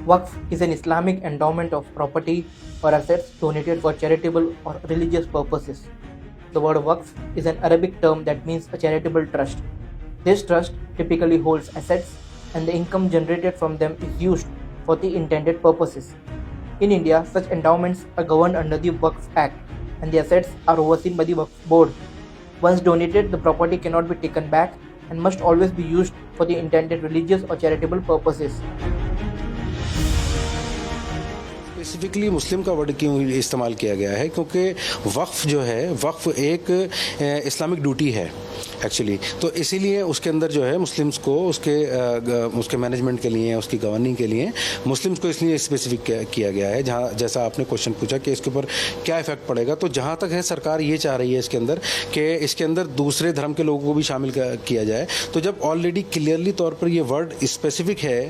Waqf is an Islamic endowment of property or assets donated for charitable or religious purposes. The word Waqf is an Arabic term that means a charitable trust. This trust typically holds assets and the income generated from them is used for the intended purposes. In India, such endowments are governed under the Waqf Act and the assets are overseen by the Waqf Board. Once donated, the property cannot be taken back and must always be used for the intended religious or charitable purposes. Specifically Muslim का word क्यों इस्तेमाल किया गया है, क्योंकि वक्फ़ जो है, वक्फ़ एक इस्लामिक ड्यूटी है एक्चुअली, तो इसीलिए उसके अंदर जो है मुस्लिम्स को उसके मैनेजमेंट के लिए, उसकी गवर्निंग के लिए मुस्लिम्स को इसलिए स्पेसिफिक किया गया है। जहाँ जैसा आपने क्वेश्चन पूछा कि इसके ऊपर क्या इफेक्ट पड़ेगा, तो जहाँ तक है सरकार ये चाह रही है इसके अंदर कि इसके अंदर दूसरे धर्म के लोगों को भी शामिल किया जाए। तो जब ऑलरेडी क्लियरली तौर पर ये वर्ड स्पेसिफिक है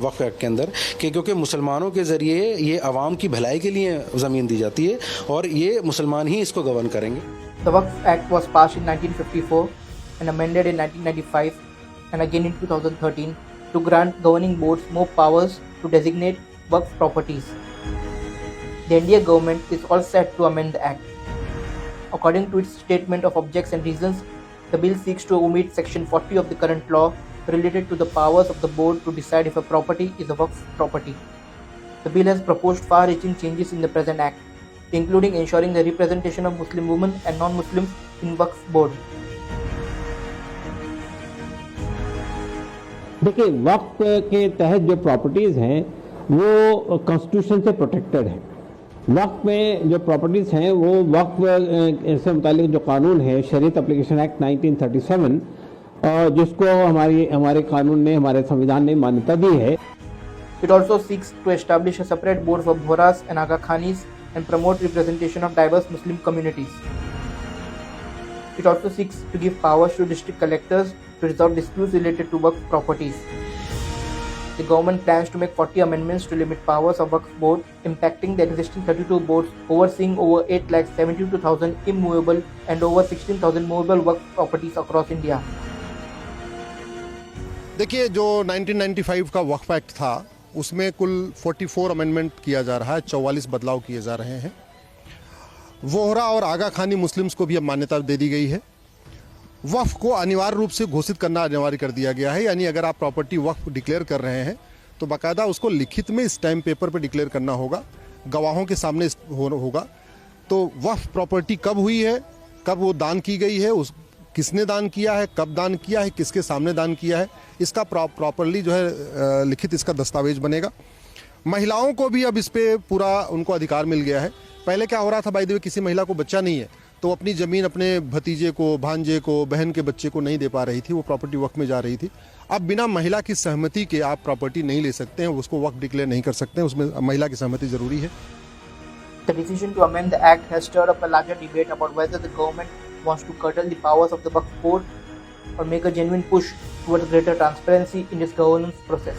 वक्फ एक्ट के अंदर कि क्योंकि मुसलमानों के ज़रिए ये आवाम की भलाई के लिए ज़मीन दी जाती है और ये मुसलमान ही इसको गवर्न करेंगे। The Waqf Act was passed in 1954 and amended in 1995 and again in 2013 to grant governing boards more powers to designate Waqf properties. The NDA government is all set to amend the Act. According to its statement of objects and reasons, the bill seeks to omit Section 40 of the current law related to the powers of the board to decide if a property is a Waqf property. The bill has proposed far-reaching changes in the present Act, including ensuring the representation of Muslim women and non-Muslims in Waqf board. देखिए, वक्फ के तहत जो properties हैं वो constitution से protected है। वक्फ में जो प्रॉपर्टीज़ हैं वो वक्फ से मुतालिक जो कानून है, शरीयत एप्लीकेशन एक्ट 1937, जिसको हमारे कानून ने, हमारे संविधान ने मान्यता दी है। It also seeks to establish a separate board for Bohras and Aga Khanis and promote representation of diverse Muslim communities. It also seeks to give powers to district collectors to resolve disputes related to Waqf properties. The government plans to make 40 amendments to limit powers of Waqf board, impacting the existing 32 boards overseeing over 8,72,000 immovable and over 16,000 movable Waqf properties across India. देखिए, जो 1995 का वक्फ act था उसमें कुल 44 amendment किया जा रहा है, 44 बदलाव किए जा रहे हैं। वोहरा और आगा खानी मुस्लिम्स को भी अब मान्यता दे दी गई है। वक्फ को अनिवार्य रूप से घोषित करना अनिवार्य कर दिया गया है, यानी अगर आप प्रॉपर्टी वक्फ डिक्लेयर कर रहे हैं तो बाकायदा उसको लिखित में स्टैम्प पेपर पर डिक्लेयर करना होगा, गवाहों के सामने होगा। तो वक्फ प्रॉपर्टी कब हुई है, कब वो दान की गई है, किसने दान किया है, कब दान किया है, किसके सामने दान किया है, इसका प्रॉपरली जो है लिखित इसका दस्तावेज बनेगा। महिलाओं को भी अब इस पे पूरा उनको अधिकार मिल गया है। पहले क्या हो रहा था, बाय द वे, किसी महिला को बच्चा नहीं है तो अपनी ज़मीन अपने भतीजे को, भांजे को, बहन के बच्चे को नहीं दे पा रही थी, वो प्रॉपर्टी वक्फ में जा रही थी। अब बिना महिला की सहमति के आप प्रॉपर्टी नहीं ले सकते हैं, उसको वक्फ डिक्लेयर नहीं कर सकते हैं, उसमें महिला की सहमति ज़रूरी है। The decision to amend the act has stirred up a larger debate about whether the government wants to curtail the powers of the Waqf board or make a genuine push towards greater transparency in its governance process.